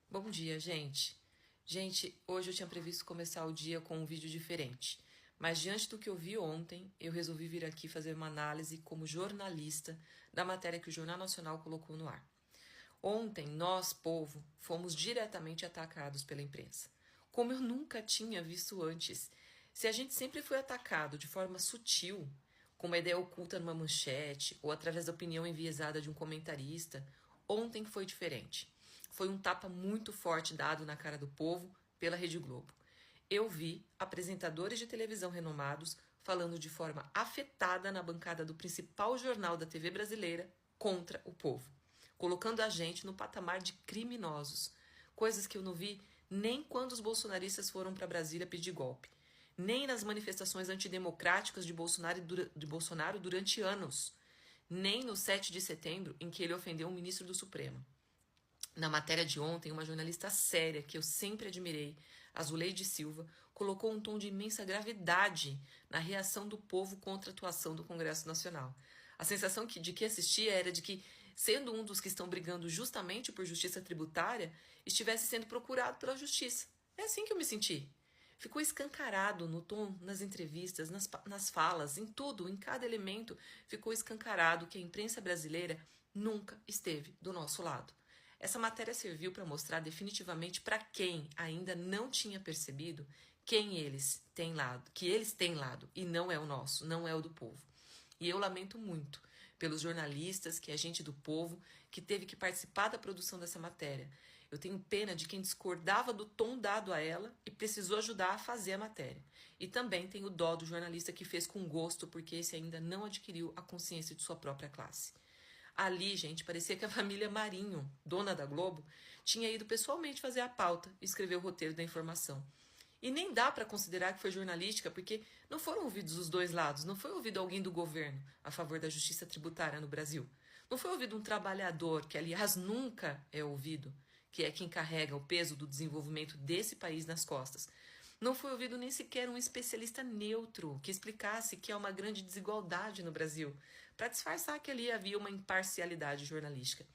Bom dia, gente. Gente, hoje eu tinha previsto começar o dia com um vídeo diferente, mas diante do que eu vi ontem, eu resolvi vir aqui fazer uma análise como jornalista da matéria que o Jornal Nacional colocou no ar. Ontem, nós, povo, fomos diretamente atacados pela imprensa, como eu nunca tinha visto antes. Se a gente sempre foi atacado de forma sutil, com uma ideia oculta numa manchete ou através da opinião enviesada de um comentarista, ontem foi diferente. Foi um tapa muito forte dado na cara do povo pela Rede Globo. Eu vi apresentadores de televisão renomados falando de forma afetada na bancada do principal jornal da TV brasileira contra o povo, colocando a gente no patamar de criminosos, coisas que eu não vi nem quando os bolsonaristas foram para Brasília pedir golpe, nem nas manifestações antidemocráticas de Bolsonaro durante anos, nem no 7 de setembro, em que ele ofendeu um ministro do Supremo. Na matéria de ontem, uma jornalista séria, que eu sempre admirei, Azuleide Silva, colocou um tom de imensa gravidade na reação do povo contra a atuação do Congresso Nacional. A sensação de que assistia era de que, sendo um dos que estão brigando justamente por justiça tributária, estivesse sendo procurado pela justiça. É assim que eu me senti. Ficou escancarado no tom, nas entrevistas, nas falas, em tudo, em cada elemento, ficou escancarado que a imprensa brasileira nunca esteve do nosso lado. Essa matéria serviu para mostrar definitivamente para quem ainda não tinha percebido quem eles têm lado, que eles têm lado e não é o nosso, não é o do povo. E eu lamento muito pelos jornalistas, que é gente do povo, que teve que participar da produção dessa matéria. Eu tenho pena de quem discordava do tom dado a ela e precisou ajudar a fazer a matéria. E também tenho dó do jornalista que fez com gosto, porque esse ainda não adquiriu a consciência de sua própria classe. Ali, gente, parecia que a família Marinho, dona da Globo, tinha ido pessoalmente fazer a pauta e escrever o roteiro da informação. E nem dá para considerar que foi jornalística, porque não foram ouvidos os dois lados, não foi ouvido alguém do governo a favor da justiça tributária no Brasil. Não foi ouvido um trabalhador, que aliás nunca é ouvido, que é quem carrega o peso do desenvolvimento desse país nas costas. Não foi ouvido nem sequer um especialista neutro que explicasse que há uma grande desigualdade no Brasil, para disfarçar que ali havia uma imparcialidade jornalística.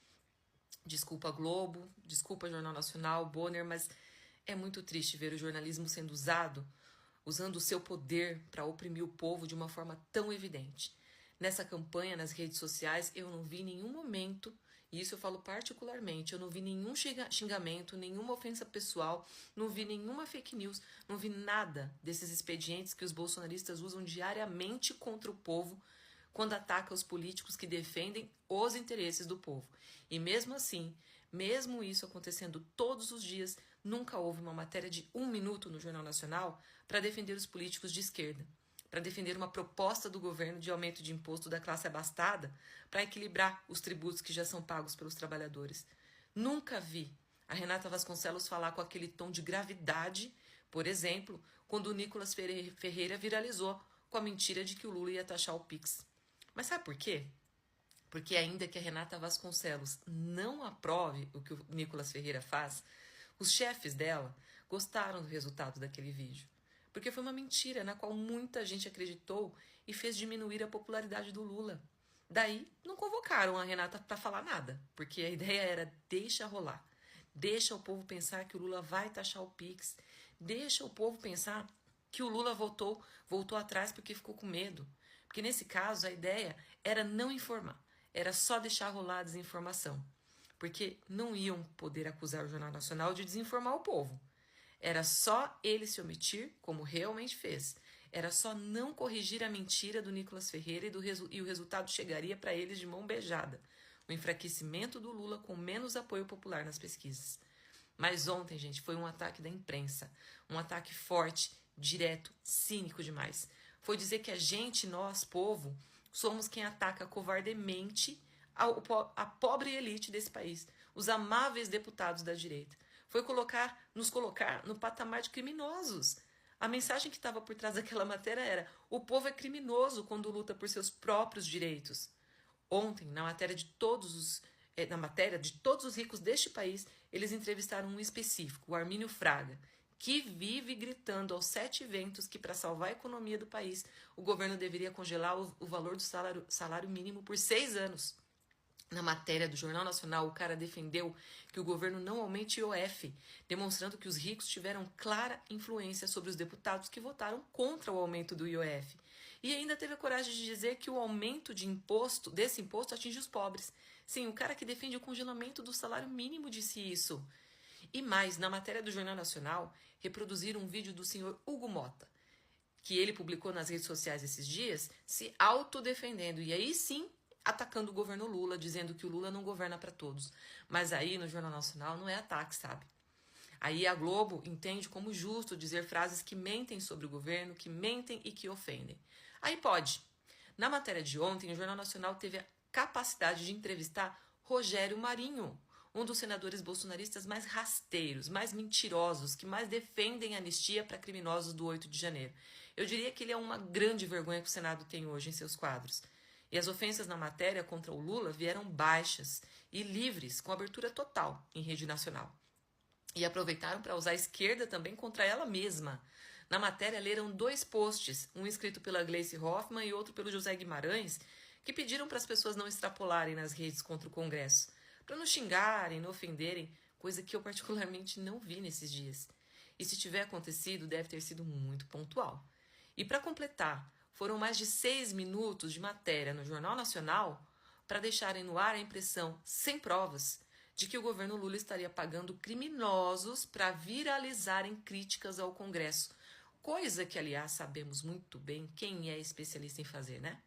Desculpa Globo, desculpa Jornal Nacional, Bonner, mas é muito triste ver o jornalismo sendo usando o seu poder para oprimir o povo de uma forma tão evidente. Nessa campanha, nas redes sociais, eu não vi em nenhum momento, e isso eu falo particularmente, eu não vi nenhum xingamento, nenhuma ofensa pessoal, não vi nenhuma fake news, não vi nada desses expedientes que os bolsonaristas usam diariamente contra o povo quando ataca os políticos que defendem os interesses do povo. E mesmo assim, mesmo isso acontecendo todos os dias, nunca houve uma matéria de 1 minuto no Jornal Nacional para defender os políticos de esquerda, para defender uma proposta do governo de aumento de imposto da classe abastada para equilibrar os tributos que já são pagos pelos trabalhadores. Nunca vi a Renata Vasconcelos falar com aquele tom de gravidade, por exemplo, quando o Nicolas Ferreira viralizou com a mentira de que o Lula ia taxar o Pix. Mas sabe por quê? Porque ainda que a Renata Vasconcelos não aprove o que o Nicolas Ferreira faz, os chefes dela gostaram do resultado daquele vídeo. Porque foi uma mentira na qual muita gente acreditou e fez diminuir a popularidade do Lula. Daí, não convocaram a Renata para falar nada, porque a ideia era deixa rolar. Deixa o povo pensar que o Lula vai taxar o Pix. Deixa o povo pensar que o Lula voltou atrás porque ficou com medo. Porque nesse caso a ideia era não informar, era só deixar rolar a desinformação. Porque não iam poder acusar o Jornal Nacional de desinformar o povo. Era só ele se omitir, como realmente fez. Era só não corrigir a mentira do Nicolas Ferreira e o resultado chegaria para eles de mão beijada. O enfraquecimento do Lula com menos apoio popular nas pesquisas. Mas ontem, gente, foi um ataque da imprensa. Um ataque forte, direto, cínico demais. Foi dizer que a gente, nós, povo, somos quem ataca covardemente a pobre elite desse país. Os amáveis deputados da direita. Foi nos colocar no patamar de criminosos. A mensagem que estava por trás daquela matéria era: o povo é criminoso quando luta por seus próprios direitos. Ontem, na matéria de todos os ricos deste país, eles entrevistaram um específico, o Armínio Fraga, que vive gritando aos 7 ventos que, para salvar a economia do país, o governo deveria congelar o valor do salário mínimo por 6 anos. Na matéria do Jornal Nacional, o cara defendeu que o governo não aumente IOF, demonstrando que os ricos tiveram clara influência sobre os deputados que votaram contra o aumento do IOF. E ainda teve a coragem de dizer que o aumento desse imposto atinge os pobres. Sim, o cara que defende o congelamento do salário mínimo disse isso. E mais, na matéria do Jornal Nacional, reproduziram um vídeo do senhor Hugo Mota, que ele publicou nas redes sociais esses dias, se autodefendendo. E aí sim, atacando o governo Lula, dizendo que o Lula não governa para todos. Mas aí no Jornal Nacional não é ataque, sabe? Aí a Globo entende como justo dizer frases que mentem sobre o governo, que mentem e que ofendem. Aí pode. Na matéria de ontem, o Jornal Nacional teve a capacidade de entrevistar Rogério Marinho, um dos senadores bolsonaristas mais rasteiros, mais mentirosos, que mais defendem a anistia para criminosos do 8 de janeiro. Eu diria que ele é uma grande vergonha que o Senado tem hoje em seus quadros. E as ofensas na matéria contra o Lula vieram baixas e livres, com abertura total em rede nacional. E aproveitaram para usar a esquerda também contra ela mesma. Na matéria leram 2 posts, um escrito pela Gleice Hoffmann e outro pelo José Guimarães, que pediram para as pessoas não extrapolarem nas redes contra o Congresso, para não xingarem, não ofenderem, coisa que eu particularmente não vi nesses dias. E se tiver acontecido, deve ter sido muito pontual. E para completar, foram mais de 6 minutos de matéria no Jornal Nacional para deixarem no ar a impressão, sem provas, de que o governo Lula estaria pagando criminosos para viralizarem críticas ao Congresso. Coisa que, aliás, sabemos muito bem quem é especialista em fazer, né?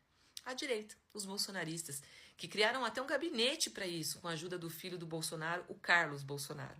A direita, os bolsonaristas, que criaram até um gabinete para isso, com a ajuda do filho do Bolsonaro, o Carlos Bolsonaro.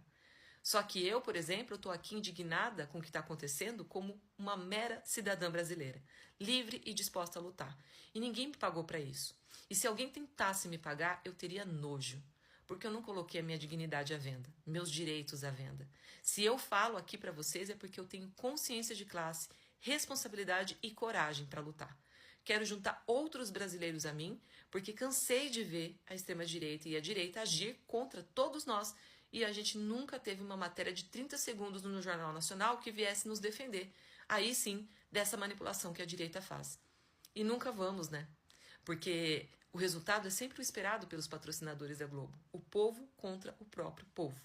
Só que eu, por exemplo, estou aqui indignada com o que está acontecendo como uma mera cidadã brasileira, livre e disposta a lutar. E ninguém me pagou para isso. E se alguém tentasse me pagar, eu teria nojo, porque eu não coloquei a minha dignidade à venda, meus direitos à venda. Se eu falo aqui para vocês é porque eu tenho consciência de classe, responsabilidade e coragem para lutar. Quero juntar outros brasileiros a mim, porque cansei de ver a extrema-direita e a direita agir contra todos nós, e a gente nunca teve uma matéria de 30 segundos no Jornal Nacional que viesse nos defender. Aí sim, dessa manipulação que a direita faz. E nunca vamos, né? Porque o resultado é sempre o esperado pelos patrocinadores da Globo. O povo contra o próprio povo.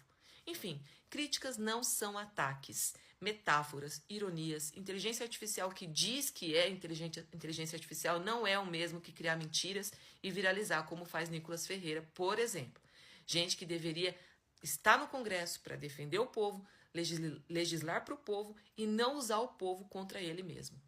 Enfim, críticas não são ataques. Metáforas, ironias, inteligência artificial que diz que é inteligência artificial não é o mesmo que criar mentiras e viralizar, como faz Nicolas Ferreira, por exemplo. Gente que deveria estar no Congresso para defender o povo, legislar para o povo e não usar o povo contra ele mesmo.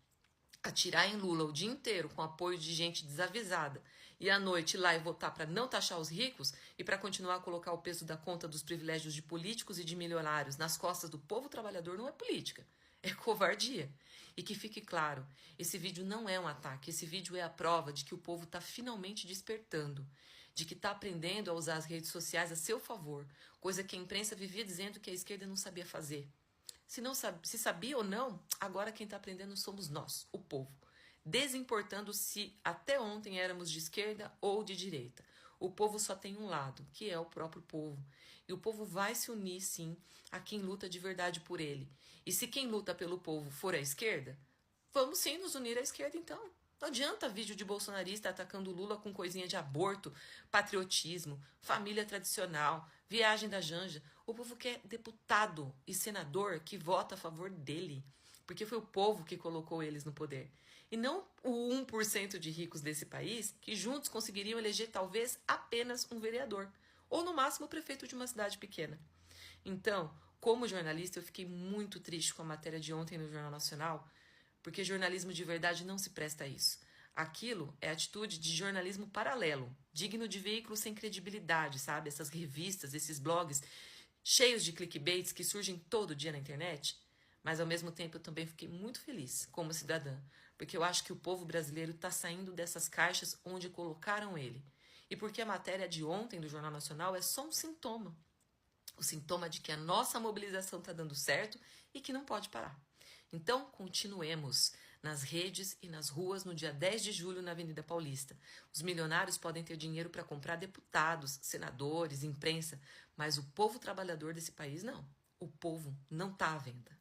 Atirar em Lula o dia inteiro com apoio de gente desavisada e à noite ir lá e votar para não taxar os ricos e para continuar a colocar o peso da conta dos privilégios de políticos e de milionários nas costas do povo trabalhador não é política, é covardia. E que fique claro, esse vídeo não é um ataque, esse vídeo é a prova de que o povo está finalmente despertando, de que está aprendendo a usar as redes sociais a seu favor, coisa que a imprensa vivia dizendo que a esquerda não sabia fazer. Se sabia ou não, agora quem está aprendendo somos nós, o povo. Desimportando se até ontem éramos de esquerda ou de direita. O povo só tem um lado, que é o próprio povo. E o povo vai se unir, sim, a quem luta de verdade por ele. E se quem luta pelo povo for a esquerda, vamos sim nos unir à esquerda, então. Não adianta vídeo de bolsonarista atacando Lula com coisinha de aborto, patriotismo, família tradicional, viagem da Janja. O povo quer deputado e senador que vota a favor dele, porque foi o povo que colocou eles no poder. E não o 1% de ricos desse país que juntos conseguiriam eleger talvez apenas um vereador, ou no máximo o prefeito de uma cidade pequena. Então, como jornalista, eu fiquei muito triste com a matéria de ontem no Jornal Nacional, porque jornalismo de verdade não se presta a isso. Aquilo é atitude de jornalismo paralelo, digno de veículos sem credibilidade, sabe? Essas revistas, esses blogs cheios de clickbaits que surgem todo dia na internet. Mas ao mesmo tempo eu também fiquei muito feliz como cidadã, porque eu acho que o povo brasileiro está saindo dessas caixas onde colocaram ele. E porque a matéria de ontem do Jornal Nacional é só um sintoma. O sintoma de que a nossa mobilização está dando certo e que não pode parar. Então, continuemos nas redes e nas ruas no dia 10 de julho na Avenida Paulista. Os milionários podem ter dinheiro para comprar deputados, senadores, imprensa, mas o povo trabalhador desse país não. O povo não está à venda.